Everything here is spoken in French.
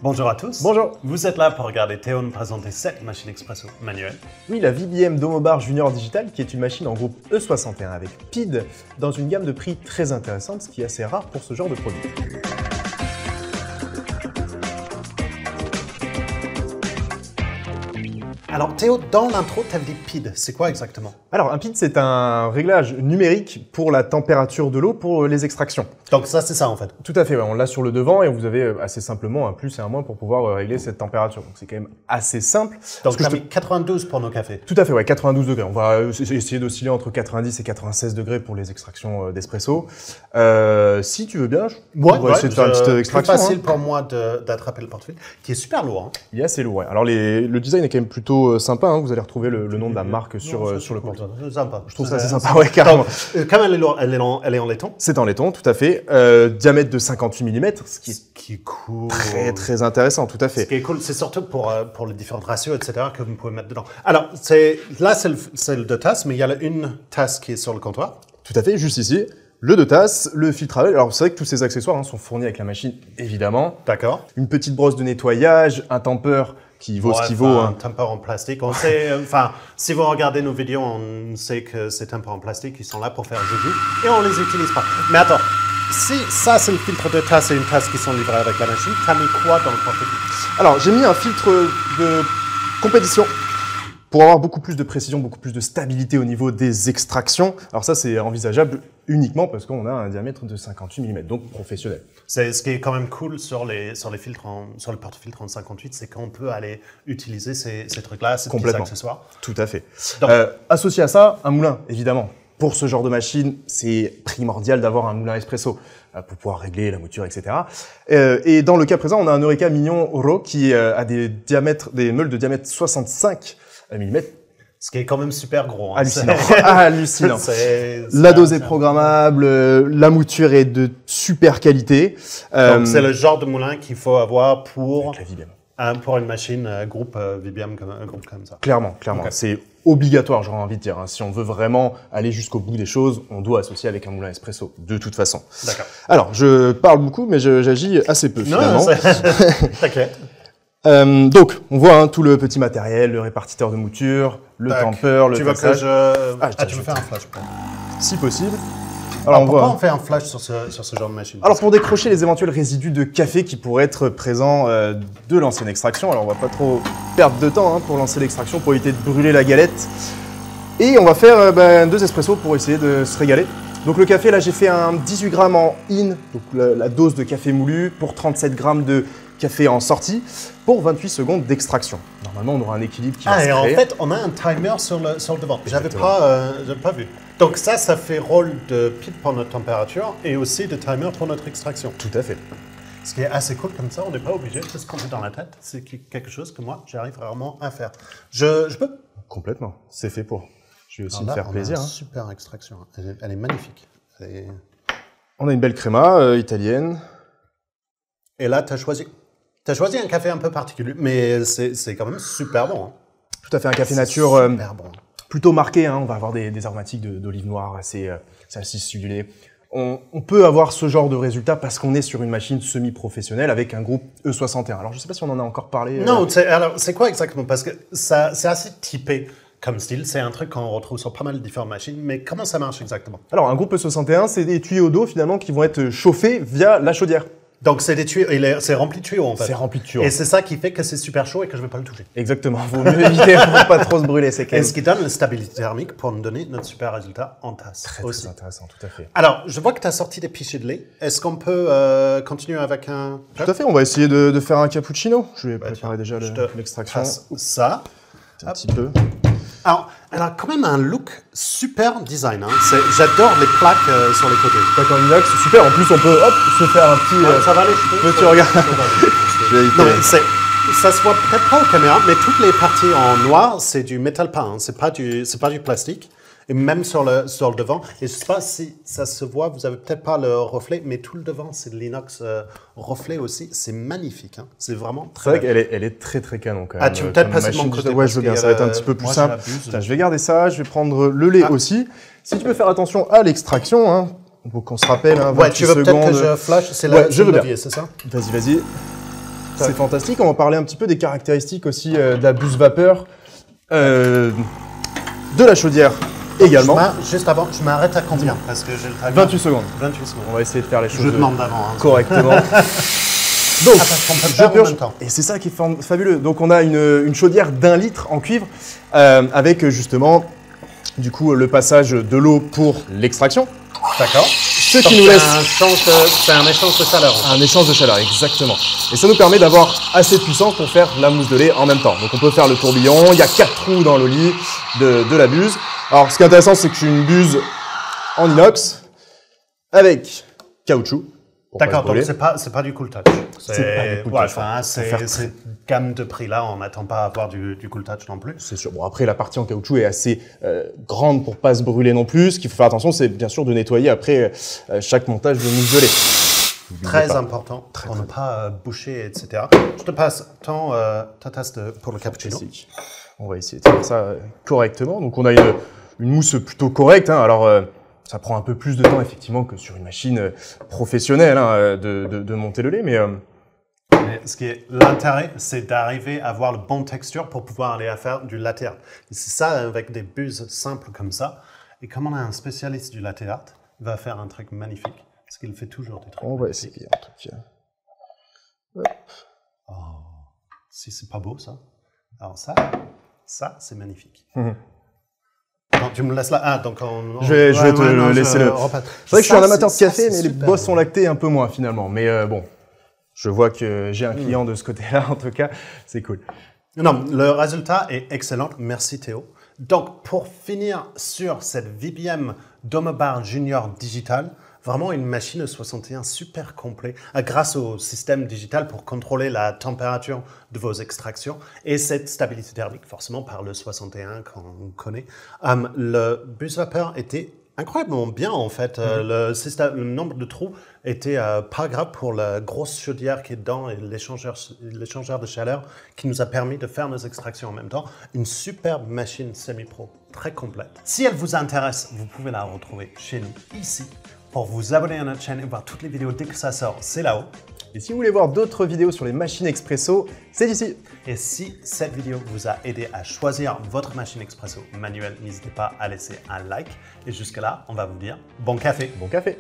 Bonjour à tous. Bonjour. Vous êtes là pour regarder Théo nous présenter cette machine expresso manuelle. Oui, la VBM Domobar Junior Digital, qui est une machine en groupe E61 avec PID, dans une gamme de prix très intéressante, ce qui est assez rare pour ce genre de produit. Alors Théo, dans l'intro, tu avais dit PID. C'est quoi exactement? Alors, un PID, c'est un réglage numérique pour la température de l'eau pour les extractions. Donc ça, c'est ça en fait. Tout à fait, ouais. On l'a sur le devant et vous avez assez simplement un plus et un moins pour pouvoir régler cette température. Donc c'est quand même assez simple. Donc tu as mis 92 pour nos cafés. Tout à fait, ouais, 92 degrés. On va essayer d'osciller entre 90 et 96 degrés pour les extractions d'espresso. Si tu veux bien, on va essayer de faire une petite extraction. C'est facile pour moi d'attraper le portefeuille, qui est super lourd. Hein. Il est assez lourd, ouais. Alors le design est quand même plutôt sympa, hein. Vous allez retrouver le nom de la marque sur le portefeuille. C'est sympa. Je trouve ça assez sympa, ouais, carrément. Comme elle est lourde, elle est en laiton. C'est en laiton, tout à fait. Diamètre de 58 mm, ce qui est cool. Très, très intéressant, tout à fait. Ce qui est cool, c'est surtout pour les différents ratios, etc., que vous pouvez mettre dedans. Alors, là, c'est le 2 tasses, mais il y a une tasse qui est sur le comptoir. Tout à fait, juste ici. Le 2 tasses, le filtre à œil. Alors, c'est vrai que tous ces accessoires sont fournis avec la machine, évidemment. D'accord. Une petite brosse de nettoyage, un tampeur qui vaut ce qu'il vaut. Un tampeur en plastique. On sait, si vous regardez nos vidéos, on sait que ces tampeurs en plastique, ils sont là pour faire jus et on les utilise pas. Mais attends, si ça c'est le filtre de tasse et une tasse qui sont livrées avec la machine, t'as mis quoi dans le portefeuille? Alors, j'ai mis un filtre de compétition pour avoir beaucoup plus de précision, beaucoup plus de stabilité au niveau des extractions. Alors ça, c'est envisageable uniquement parce qu'on a un diamètre de 58 mm, donc professionnel. C'est ce qui est quand même cool sur les filtres sur le porte-filtre en 58, c'est qu'on peut aller utiliser ces trucs-là, ces petits accessoires. Tout à fait. Associé à ça, un moulin, évidemment. Pour ce genre de machine, c'est primordial d'avoir un moulin espresso pour pouvoir régler la mouture, etc. Et dans le cas présent, on a un Eureka Mignon Oro qui a des meules de diamètre 65 mm. Ce qui est quand même super gros. Hein. Hallucinant. Hallucinant. La dose est programmable, la mouture est de super qualité. Donc c'est le genre de moulin qu'il faut avoir pour la VBM. Pour une machine groupe VBM comme ça. Clairement. Okay. C'est obligatoire, j'aurais envie de dire. Hein. Si on veut vraiment aller jusqu'au bout des choses, on doit associer avec un moulin espresso, de toute façon. D'accord. Alors, je parle beaucoup, mais j'agis assez peu, finalement. T'inquiète. Donc, on voit tout le petit matériel, le répartiteur de mouture, le tampeur, le tassage. Tu veux faire un flash si possible. Alors pourquoi on fait un flash sur ce genre de machine? Alors pour décrocher les éventuels résidus de café qui pourraient être présents de l'ancienne extraction. Alors on va pas trop perdre de temps pour lancer l'extraction pour éviter de brûler la galette. Et on va faire 2 espressos pour essayer de se régaler. Donc le café, là j'ai fait un 18 grammes en in, donc la dose de café moulu, pour 37 grammes de café en sortie, pour 28 secondes d'extraction. Normalement on aura un équilibre qui va se créer. Et en fait on a un timer sur le devant. J'avais pas vu. Donc ça fait rôle de PID pour notre température et aussi de timer pour notre extraction. Tout à fait. Ce qui est assez cool comme ça, on n'est pas obligé de se compter dans la tête. C'est quelque chose que moi, j'arrive rarement à faire. Je peux? Complètement, c'est fait pour. Je vais aussi me faire plaisir. Super extraction, elle est magnifique. On a une belle créma italienne. Et là, tu as choisi un café un peu particulier, mais c'est quand même super bon. Hein. Tout à fait, un café nature. Super bon. Plutôt marqué, on va avoir des aromatiques d'olive noire assez acidulées. On peut avoir ce genre de résultat parce qu'on est sur une machine semi-professionnelle avec un groupe E61. Alors je ne sais pas si on en a encore parlé. Non, alors c'est quoi exactement? Parce que c'est assez typé comme style, c'est un truc qu'on retrouve sur pas mal de différentes machines, mais comment ça marche exactement? Alors un groupe E61, c'est des tuyaux d'eau finalement qui vont être chauffés via la chaudière. Donc c'est des tuyaux, c'est rempli de tuyaux en fait. C'est rempli de tuyaux. Et c'est ça qui fait que c'est super chaud et que je ne vais pas le toucher. Exactement, vaut mieux éviter pour pas trop se brûler. Et ce qui donne la stabilité thermique pour nous donner notre super résultat en tasse. Très intéressant, tout à fait. Alors, je vois que tu as sorti des pichets de lait. Est-ce qu'on peut continuer avec un... Tout à fait, on va essayer de faire un cappuccino. Je vais préparer déjà l'extraction. Ça. Un petit peu. Alors, elle a quand même un look super design. Hein. J'adore les plaques sur les côtés. D'accord, c'est super. En plus, on peut se faire un petit... ça va aller, petit regard. Non, mais ça se voit peut-être pas aux caméras, mais toutes les parties en noir, c'est du métal peint. Hein. C'est pas du plastique. Et même sur le devant. Et je ne sais pas si ça se voit, vous n'avez peut-être pas le reflet, mais tout le devant, c'est de l'inox reflet aussi. C'est magnifique. Hein. C'est vraiment très... C'est vrai qu'elle est très très canon quand même. Ah, tu veux peut-être passer de mon côté? Ouais, je veux bien, ça va être un petit peu plus simple. Je vais garder ça, je vais prendre le lait aussi. Si tu peux faire attention à l'extraction, hein, pour qu'on se rappelle, 28 tu veux peut-être que je flash? C'est le levier, c'est ça? Vas-y. C'est fantastique. On va parler un petit peu des caractéristiques aussi de la buse vapeur, de la chaudière également. Juste avant, je m'arrête à combien? Parce que j'ai le timer. 28 secondes. 28 secondes. On va essayer de faire les choses Je demande d'avant. correctement. Donc, je purge. Et c'est ça qui est fabuleux. Donc, on a une chaudière d'1 litre en cuivre avec justement, du coup, le passage de l'eau pour l'extraction. D'accord. Ce qui nous laisse C'est un échange de chaleur. un échange de chaleur, exactement. Et ça nous permet d'avoir assez de puissance pour faire la mousse de lait en même temps. Donc, on peut faire le tourbillon. Il y a 4 trous dans l'olive de la buse. Alors, ce qui est intéressant, c'est que je suis une buse en inox avec caoutchouc. D'accord, donc c'est pas du cool touch. C'est cette gamme de prix là, on n'attend pas à avoir du cool touch non plus. C'est sûr. Bon, après, la partie en caoutchouc est assez grande pour pas se brûler non plus. Ce qu'il faut faire attention, c'est bien sûr de nettoyer après chaque montage de mousse de lait. Très important pour ne pas boucher, etc. Je te passe ta tasse pour le cappuccino. On va essayer de faire ça correctement. Donc, on a une mousse plutôt correcte. Hein. Alors, ça prend un peu plus de temps, effectivement, que sur une machine professionnelle hein, de monter le lait. Mais ce qui est l'intérêt, c'est d'arriver à avoir le bon texture pour pouvoir aller à faire du latte art. C'est ça avec des buses simples comme ça. Et comme on a un spécialiste du latte art, il va faire un truc magnifique. Parce qu'il fait toujours des trucs on va essayer un truc. Oh, si c'est pas beau, ça. Alors ça c'est magnifique. Non, tu me laisses là. Ah, donc je vais te laisser le. C'est vrai que je suis un amateur de café, mais les boissons lactées un peu moins finalement. Mais bon, je vois que j'ai un client de ce côté-là, en tout cas, c'est cool. Non, le résultat est excellent. Merci Théo. Donc, pour finir sur cette VBM Domobar Junior Digital, vraiment une machine de 61 super complet grâce au système digital pour contrôler la température de vos extractions et cette stabilité thermique, forcément par le 61 qu'on connaît. Le buse vapeur était incroyablement bien en fait. Le nombre de trous était pas grave pour la grosse chaudière qui est dedans et l'échangeur de chaleur qui nous a permis de faire nos extractions en même temps. Une superbe machine semi-pro, très complète. Si elle vous intéresse, vous pouvez la retrouver chez nous, ici. Pour vous abonner à notre chaîne et voir toutes les vidéos dès que ça sort, c'est là-haut. Et si vous voulez voir d'autres vidéos sur les machines expresso, c'est ici. Et si cette vidéo vous a aidé à choisir votre machine expresso manuelle, n'hésitez pas à laisser un like. Et jusque là, on va vous dire bon café. Bon café.